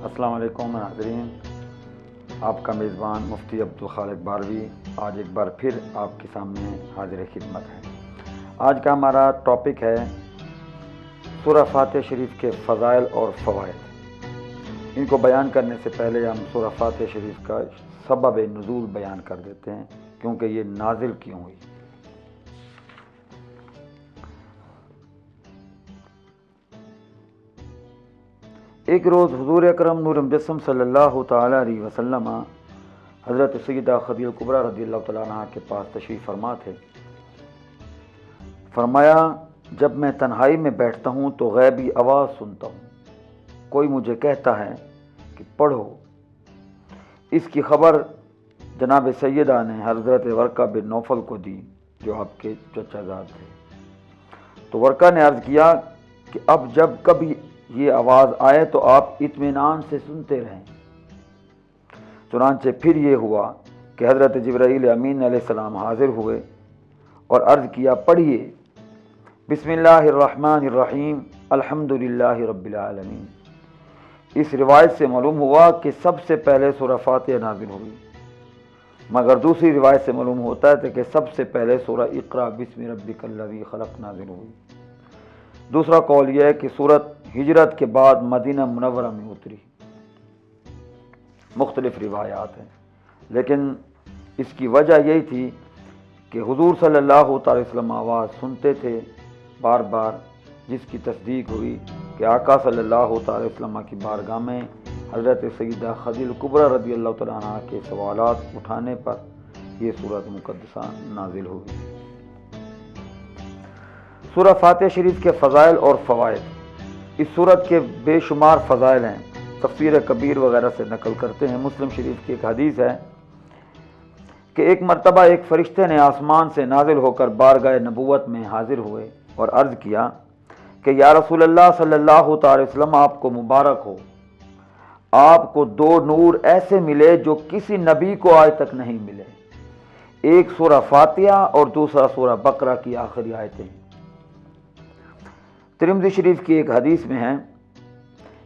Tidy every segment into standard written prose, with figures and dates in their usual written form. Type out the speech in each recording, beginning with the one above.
السلام علیکم ناظرین، آپ کا میزبان مفتی عبدالخالق باروی آج ایک بار پھر آپ کے سامنے حاضر خدمت ہے۔ آج کا ہمارا ٹاپک ہے سورہ فاتحہ شریف کے فضائل اور فوائد۔ ان کو بیان کرنے سے پہلے ہم سورہ فاتحہ شریف کا سبب نزول بیان کر دیتے ہیں، کیونکہ یہ نازل کیوں ہوئی۔ ایک روز حضور اکرم نور مجسم صلی اللہ تعالی علیہ وسلم حضرت سیدہ خدیجہ کبریٰ رضی اللہ تعالیٰ عنہ کے پاس تشریف فرما تھے۔ فرمایا، جب میں تنہائی میں بیٹھتا ہوں تو غیبی آواز سنتا ہوں، کوئی مجھے کہتا ہے کہ پڑھو۔ اس کی خبر جناب سیدہ نے حضرت ورقہ بن نوفل کو دی، جو آپ کے چچا زاد تھے۔ تو ورقہ نے عرض کیا کہ اب جب کبھی یہ آواز آئے تو آپ اطمینان سے سنتے رہیں۔ چنانچہ پھر یہ ہوا کہ حضرت جبرائیل امین علیہ السلام حاضر ہوئے اور عرض کیا، پڑھیے، بسم اللہ الرحمن الرحیم الحمد للہ رب العالمین۔ اس روایت سے معلوم ہوا کہ سب سے پہلے سورہ فاتحہ نازل ہوئی، مگر دوسری روایت سے معلوم ہوتا ہے کہ سب سے پہلے سورہ اقرا بسم ربک الذی خلق نازل ہوئی۔ دوسرا قول یہ ہے کہ سورت ہجرت کے بعد مدینہ منورہ میں اتری۔ مختلف روایات ہیں، لیکن اس کی وجہ یہی تھی کہ حضور صلی اللہ تعالی وسلم آواز سنتے تھے بار بار، جس کی تصدیق ہوئی کہ آقا صلی اللہ تعالی وسلم کی بارگاہ میں حضرت سیدہ خدیجہ کبریٰ رضی اللہ تعالیٰ عنہ کے سوالات اٹھانے پر یہ سورت مقدسہ نازل ہوئی۔ سورہ فاتحہ شریف کے فضائل اور فوائد۔ اس سورت کے بے شمار فضائل ہیں، تفسیر کبیر وغیرہ سے نقل کرتے ہیں۔ مسلم شریف کی ایک حدیث ہے کہ ایک مرتبہ ایک فرشتے نے آسمان سے نازل ہو کر بارگاہ نبوت میں حاضر ہوئے اور عرض کیا کہ یا رسول اللہ صلی اللہ تعالی وسلم، آپ کو مبارک ہو، آپ کو دو نور ایسے ملے جو کسی نبی کو آج تک نہیں ملے، ایک سورہ فاتحہ اور دوسرا سورہ بقرہ کی آخری آیتیں۔ ترمذی شریف کی ایک حدیث میں ہے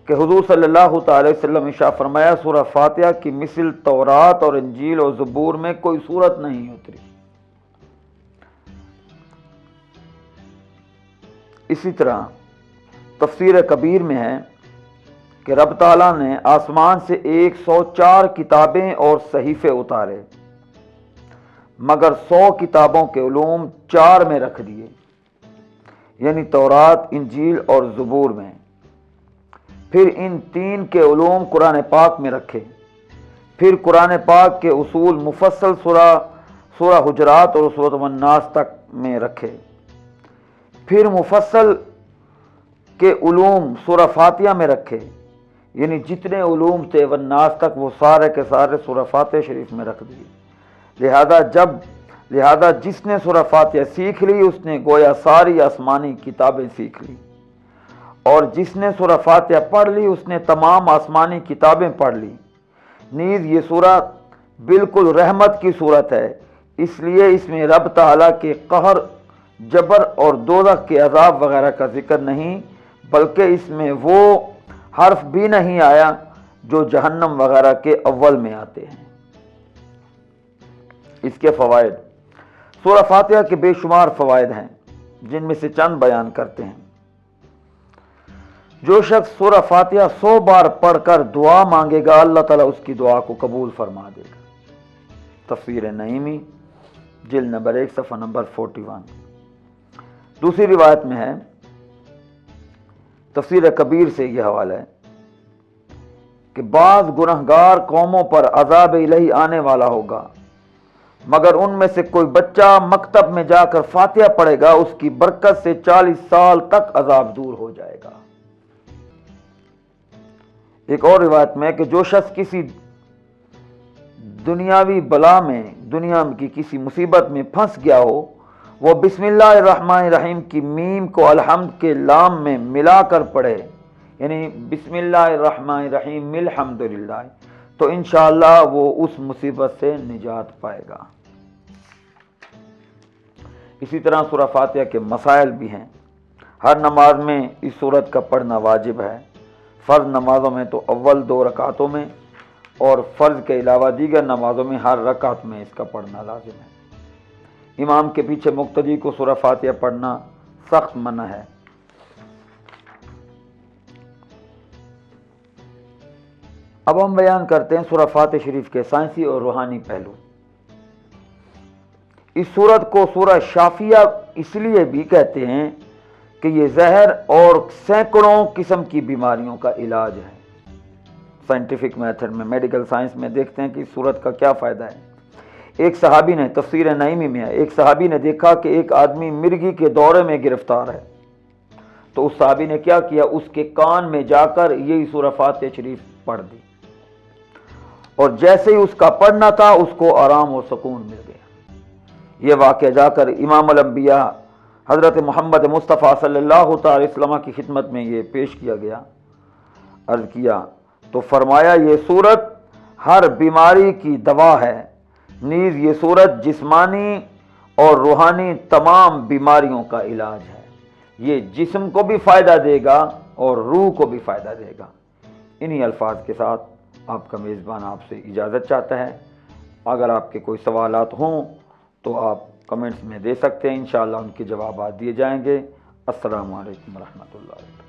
کہ حضور صلی اللہ تعالی وسلم ارشاد فرمایا، سورہ فاتحہ کی مثل تورات اور انجیل اور زبور میں کوئی سورت نہیں اتری۔ اسی طرح تفسیر کبیر میں ہے کہ رب تعالیٰ نے آسمان سے 104 کتابیں اور صحیفے اتارے، مگر 100 کتابوں کے علوم 4 میں رکھ دیے، یعنی تورات، انجیل اور زبور میں۔ پھر ان 3 کے علوم قرآن پاک میں رکھے۔ پھر قرآن پاک کے اصول مفصل سورہ حجرات اور سورۃ الناس تک میں رکھے۔ پھر مفصل کے علوم سورہ فاتحہ میں رکھے، یعنی جتنے علوم تھے والناس تک وہ سارے کے سارے سورہ فاتحہ شریف میں رکھ دیے۔ لہذا جس نے سورہ فاتحہ سیکھ لی، اس نے گویا ساری آسمانی کتابیں سیکھ لی، اور جس نے سورہ فاتحہ پڑھ لی، اس نے تمام آسمانی کتابیں پڑھ لی۔ نیز یہ سورہ بالکل رحمت کی صورت ہے، اس لیے اس میں رب تعالیٰ کے قہر، جبر اور دوزخ کے عذاب وغیرہ کا ذکر نہیں، بلکہ اس میں وہ حرف بھی نہیں آیا جو جہنم وغیرہ کے اول میں آتے ہیں۔ اس کے فوائد۔ سورہ فاتحہ کے بے شمار فوائد ہیں، جن میں سے چند بیان کرتے ہیں۔ جو شخص سورہ فاتحہ 100 بار پڑھ کر دعا مانگے گا، اللہ تعالیٰ اس کی دعا کو قبول فرما دے گا۔ تفسیر نعیمی جلد نمبر 1 صفحہ نمبر 41۔ دوسری روایت میں ہے، تفسیر کبیر سے یہ حوالہ ہے کہ بعض گنہگار قوموں پر عذاب الہی آنے والا ہوگا، مگر ان میں سے کوئی بچہ مکتب میں جا کر فاتحہ پڑھے گا، اس کی برکت سے 40 سال تک عذاب دور ہو جائے گا۔ ایک اور روایت میں ہے کہ جو شخص کسی دنیاوی بلا میں، دنیا کی کسی مصیبت میں پھنس گیا ہو، وہ بسم اللہ الرحمن الرحیم کی میم کو الحمد کے لام میں ملا کر پڑھے، یعنی بسم اللہ الرحمن الرحیم الحمد للہ، تو انشاءاللہ وہ اس مصیبت سے نجات پائے گا۔ اسی طرح سورہ فاتحہ کے مسائل بھی ہیں۔ ہر نماز میں اس سورت کا پڑھنا واجب ہے۔ فرض نمازوں میں تو اول 2 رکعتوں میں، اور فرض کے علاوہ دیگر نمازوں میں ہر رکعت میں اس کا پڑھنا لازم ہے۔ امام کے پیچھے مقتدی کو سورہ فاتحہ پڑھنا سخت منع ہے۔ اب ہم بیان کرتے ہیں سورہ فاتحہ شریف کے سائنسی اور روحانی پہلو۔ اس سورت کو سورہ شافیہ اس لیے بھی کہتے ہیں کہ یہ زہر اور سینکڑوں قسم کی بیماریوں کا علاج ہے۔ سائنٹیفک میتھڈ میں، میڈیکل سائنس میں دیکھتے ہیں کہ اس سورت کا کیا فائدہ ہے۔ ایک صحابی نے، تفسیر نعیمی میں ہے، ایک صحابی نے دیکھا کہ ایک آدمی مرگی کے دورے میں گرفتار ہے، تو اس صحابی نے کیا کیا، اس کے کان میں جا کر یہی سورہ فاتحہ شریف پڑھ دی، اور جیسے ہی اس کا پڑھنا تھا اس کو آرام اور سکون مل گیا۔ یہ واقعہ جا کر امام الانبیاء حضرت محمد مصطفیٰ صلی اللہ تعالی وسلم کی خدمت میں یہ پیش کیا گیا، عرض کیا تو فرمایا یہ سورت ہر بیماری کی دوا ہے، نیز یہ سورت جسمانی اور روحانی تمام بیماریوں کا علاج ہے۔ یہ جسم کو بھی فائدہ دے گا اور روح کو بھی فائدہ دے گا۔ انہی الفاظ کے ساتھ آپ کا میزبان آپ سے اجازت چاہتا ہے۔ اگر آپ کے کوئی سوالات ہوں تو آپ کمنٹس میں دے سکتے ہیں، انشاءاللہ ان کے جوابات دیے جائیں گے۔ السلام علیکم ورحمۃ اللہ وبرکاتہ۔